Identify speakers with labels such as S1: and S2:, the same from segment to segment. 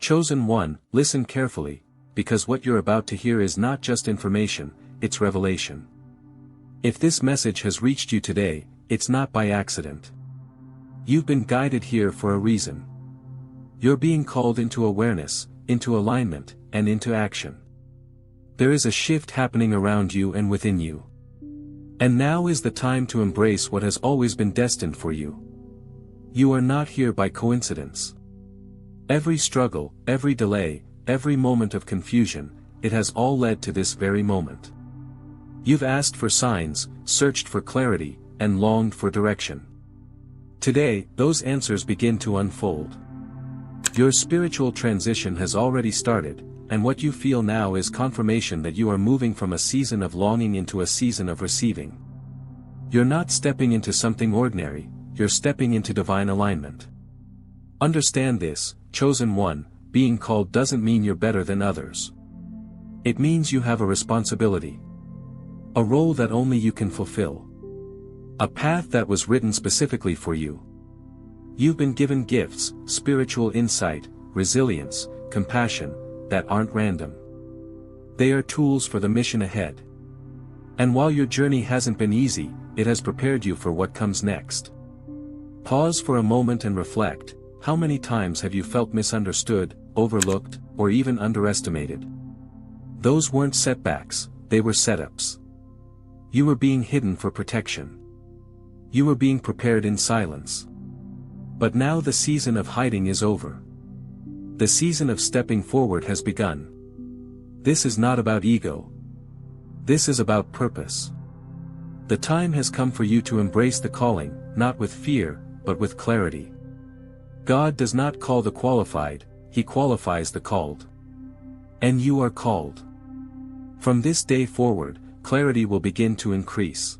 S1: Chosen one, listen carefully, because what you're about to hear is not just information, it's revelation. If this message has reached you today, it's not by accident. You've been guided here for a reason. You're being called into awareness, into alignment, and into action. There is a shift happening around you and within you. And now is the time to embrace what has always been destined for you. You are not here by coincidence. Every struggle, every delay, every moment of confusion, it has all led to this very moment. You've asked for signs, searched for clarity, and longed for direction. Today, those answers begin to unfold. Your spiritual transition has already started, and what you feel now is confirmation that you are moving from a season of longing into a season of receiving. You're not stepping into something ordinary, you're stepping into divine alignment. Understand this, chosen one, being called doesn't mean you're better than others. It means you have a responsibility. A role that only you can fulfill. A path that was written specifically for you. You've been given gifts, spiritual insight, resilience, compassion, that aren't random. They are tools for the mission ahead. And while your journey hasn't been easy, it has prepared you for what comes next. Pause for a moment and reflect, how many times have you felt misunderstood, overlooked, or even underestimated? Those weren't setbacks, they were setups. You were being hidden for protection. You were being prepared in silence. But now the season of hiding is over. The season of stepping forward has begun. This is not about ego. This is about purpose. The time has come for you to embrace the calling, not with fear, but with clarity. God does not call the qualified, He qualifies the called. And you are called. From this day forward, clarity will begin to increase.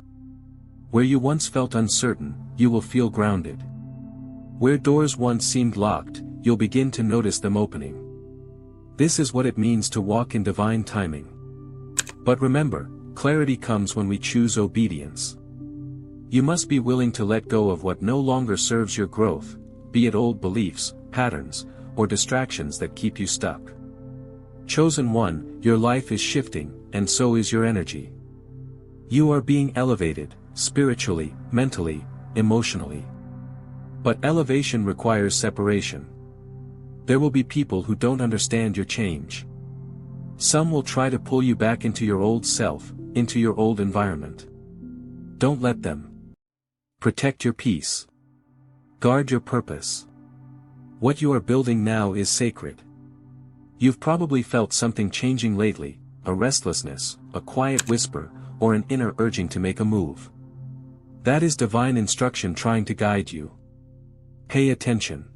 S1: Where you once felt uncertain, you will feel grounded. Where doors once seemed locked, you'll begin to notice them opening. This is what it means to walk in divine timing. But remember, clarity comes when we choose obedience. You must be willing to let go of what no longer serves your growth, be it old beliefs, patterns, or distractions that keep you stuck. Chosen one, your life is shifting, and so is your energy. You are being elevated, spiritually, mentally, emotionally. But elevation requires separation. There will be people who don't understand your change. Some will try to pull you back into your old self, into your old environment. Don't let them. Protect your peace. Guard your purpose. What you are building now is sacred. You've probably felt something changing lately, a restlessness, a quiet whisper, or an inner urging to make a move. That is divine instruction trying to guide you. Pay attention.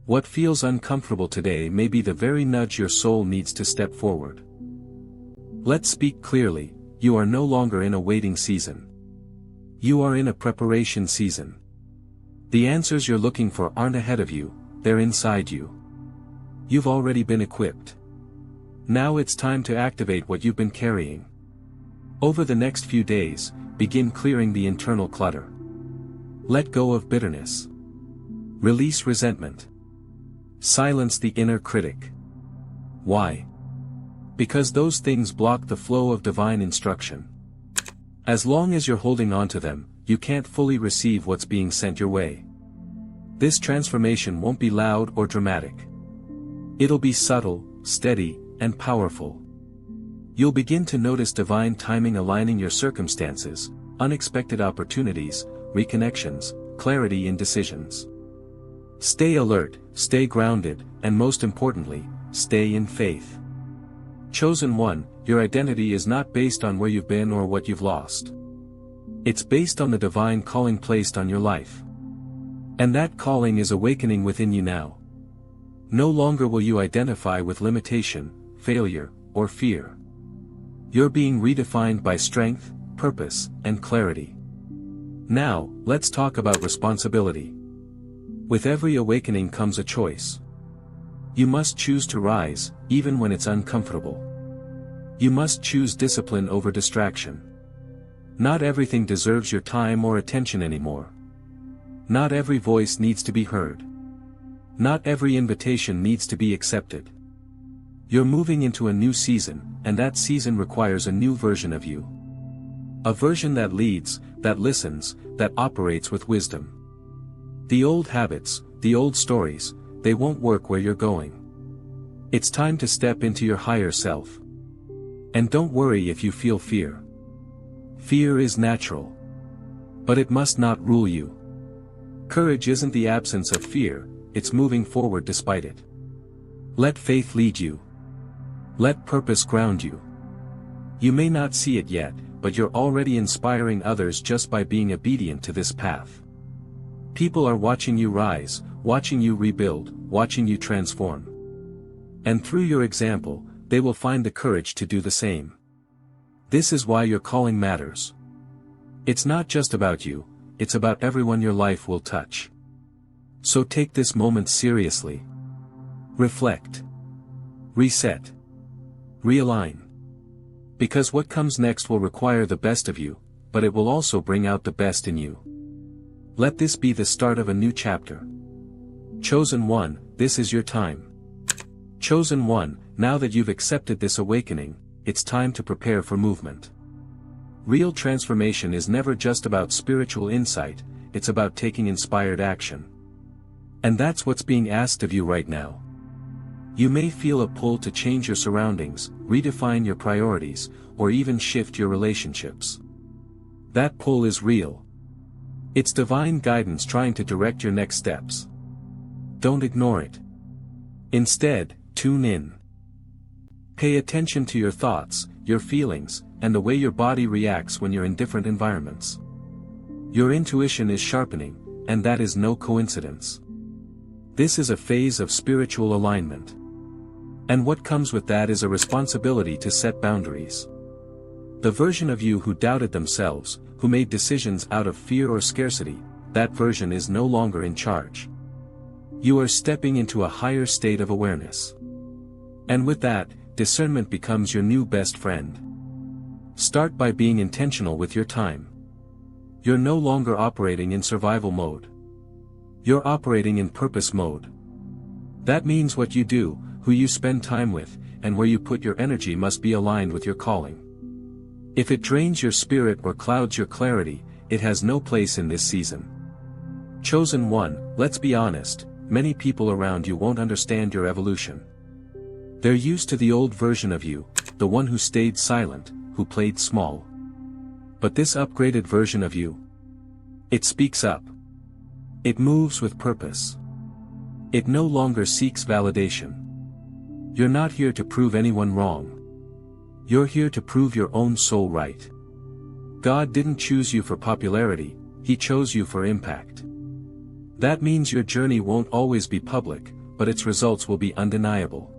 S1: What feels uncomfortable today may be the very nudge your soul needs to step forward. Let's speak clearly, you are no longer in a waiting season. You are in a preparation season. The answers you're looking for aren't ahead of you, they're inside you. You've already been equipped. Now it's time to activate what you've been carrying. Over the next few days, begin clearing the internal clutter. Let go of bitterness. Release resentment. Silence the inner critic. Why? Because those things block the flow of divine instruction. As long as you're holding on to them, you can't fully receive what's being sent your way. This transformation won't be loud or dramatic. It'll be subtle, steady, and powerful. You'll begin to notice divine timing aligning your circumstances, unexpected opportunities, reconnections, clarity in decisions. Stay alert, stay grounded, and most importantly, stay in faith. Chosen one, your identity is not based on where you've been or what you've lost. It's based on the divine calling placed on your life. And that calling is awakening within you now. No longer will you identify with limitation, failure, or fear. You're being redefined by strength, purpose, and clarity. Now, let's talk about responsibility. With every awakening comes a choice. You must choose to rise, even when it's uncomfortable. You must choose discipline over distraction. Not everything deserves your time or attention anymore. Not every voice needs to be heard. Not every invitation needs to be accepted. You're moving into a new season, and that season requires a new version of you. A version that leads, that listens, that operates with wisdom. The old habits, the old stories, they won't work where you're going. It's time to step into your higher self. And don't worry if you feel fear. Fear is natural. But it must not rule you. Courage isn't the absence of fear, it's moving forward despite it. Let faith lead you. Let purpose ground you. You may not see it yet, but you're already inspiring others just by being obedient to this path. People are watching you rise, watching you rebuild, watching you transform. And through your example, they will find the courage to do the same. This is why your calling matters. It's not just about you, it's about everyone your life will touch. So take this moment seriously. Reflect. Reset. Realign. Because what comes next will require the best of you, but it will also bring out the best in you. Let this be the start of a new chapter. Chosen one, this is your time. Chosen one, now that you've accepted this awakening, it's time to prepare for movement. Real transformation is never just about spiritual insight, it's about taking inspired action. And that's what's being asked of you right now. You may feel a pull to change your surroundings, redefine your priorities, or even shift your relationships. That pull is real. It's divine guidance trying to direct your next steps. Don't ignore it. Instead, tune in. Pay attention to your thoughts, your feelings, and the way your body reacts when you're in different environments. Your intuition is sharpening, and that is no coincidence. This is a phase of spiritual alignment. And what comes with that is a responsibility to set boundaries. The version of you who doubted themselves, who made decisions out of fear or scarcity, that version is no longer in charge. You are stepping into a higher state of awareness. And with that, discernment becomes your new best friend. Start by being intentional with your time. You're no longer operating in survival mode. You're operating in purpose mode. That means what you do, who you spend time with, and where you put your energy must be aligned with your calling. If it drains your spirit or clouds your clarity, it has no place in this season. Chosen one, let's be honest, many people around you won't understand your evolution. They're used to the old version of you, the one who stayed silent, who played small. But this upgraded version of you, it speaks up. It moves with purpose. It no longer seeks validation. You're not here to prove anyone wrong. You're here to prove your own soul right. God didn't choose you for popularity, He chose you for impact. That means your journey won't always be public, but its results will be undeniable.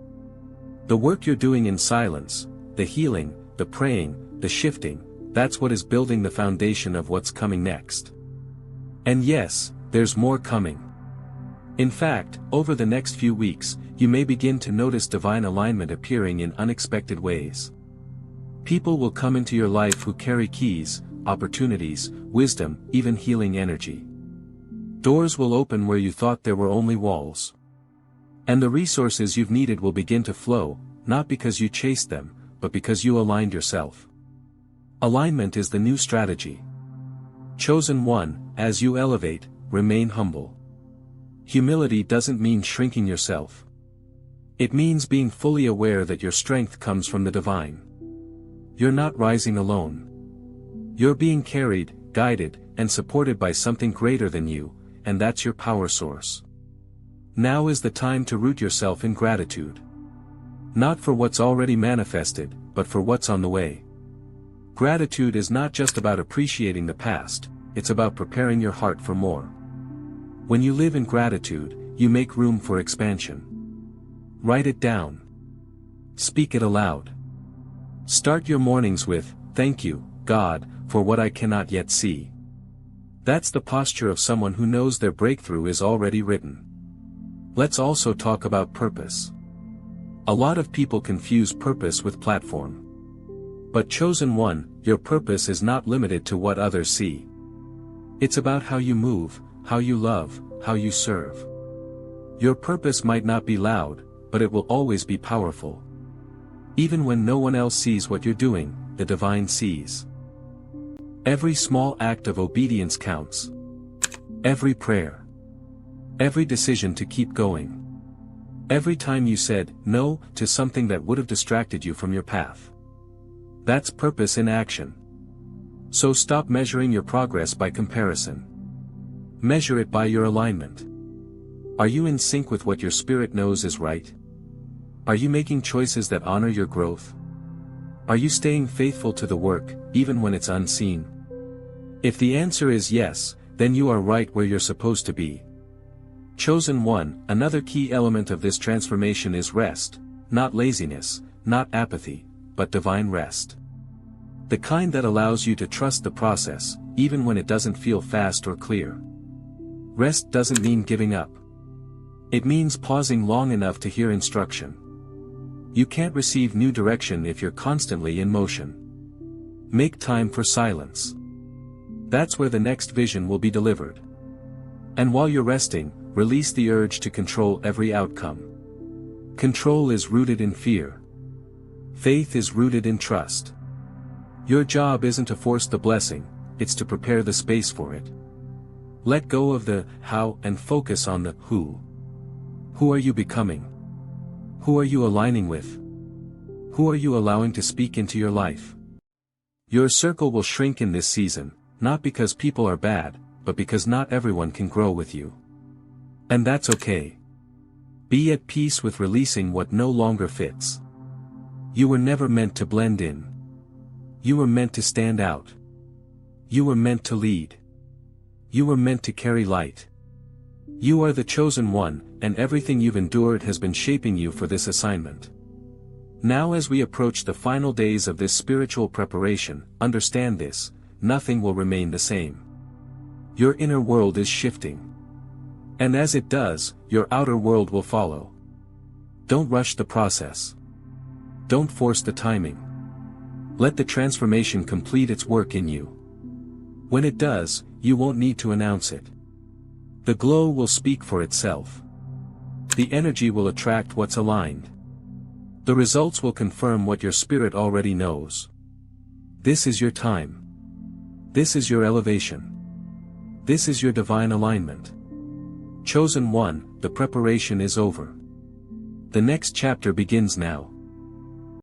S1: The work you're doing in silence, the healing, the praying, the shifting, that's what is building the foundation of what's coming next. And yes, there's more coming. In fact, over the next few weeks, you may begin to notice divine alignment appearing in unexpected ways. People will come into your life who carry keys, opportunities, wisdom, even healing energy. Doors will open where you thought there were only walls. And the resources you've needed will begin to flow, not because you chased them, but because you aligned yourself. Alignment is the new strategy. Chosen one, as you elevate, remain humble. Humility doesn't mean shrinking yourself. It means being fully aware that your strength comes from the divine. You're not rising alone. You're being carried, guided, and supported by something greater than you, and that's your power source. Now is the time to root yourself in gratitude. Not for what's already manifested, but for what's on the way. Gratitude is not just about appreciating the past, it's about preparing your heart for more. When you live in gratitude, you make room for expansion. Write it down. Speak it aloud. Start your mornings with, "Thank you, God, for what I cannot yet see." That's the posture of someone who knows their breakthrough is already written. Let's also talk about purpose. A lot of people confuse purpose with platform. But chosen one, your purpose is not limited to what others see. It's about how you move, how you love, how you serve. Your purpose might not be loud, but it will always be powerful. Even when no one else sees what you're doing, the divine sees. Every small act of obedience counts. Every prayer. Every decision to keep going. Every time you said no to something that would have distracted you from your path. That's purpose in action. So stop measuring your progress by comparison. Measure it by your alignment. Are you in sync with what your spirit knows is right? Are you making choices that honor your growth? Are you staying faithful to the work, even when it's unseen? If the answer is yes, then you are right where you're supposed to be. Chosen one, another key element of this transformation is rest, not laziness, not apathy, but divine rest. The kind that allows you to trust the process, even when it doesn't feel fast or clear. Rest doesn't mean giving up. It means pausing long enough to hear instruction. You can't receive new direction if you're constantly in motion. Make time for silence. That's where the next vision will be delivered. And while you're resting, release the urge to control every outcome. Control is rooted in fear. Faith is rooted in trust. Your job isn't to force the blessing, it's to prepare the space for it. Let go of the how and focus on the who. Who are you becoming? Who are you aligning with? Who are you allowing to speak into your life? Your circle will shrink in this season, not because people are bad, but because not everyone can grow with you. And that's okay. Be at peace with releasing what no longer fits. You were never meant to blend in. You were meant to stand out. You were meant to lead. You were meant to carry light. You are the chosen one, and everything you've endured has been shaping you for this assignment. Now as we approach the final days of this spiritual preparation, understand this, nothing will remain the same. Your inner world is shifting. And as it does, your outer world will follow. Don't rush the process. Don't force the timing. Let the transformation complete its work in you. When it does, you won't need to announce it. The glow will speak for itself. The energy will attract what's aligned. The results will confirm what your spirit already knows. This is your time. This is your elevation. This is your divine alignment. Chosen one, the preparation is over. The next chapter begins now.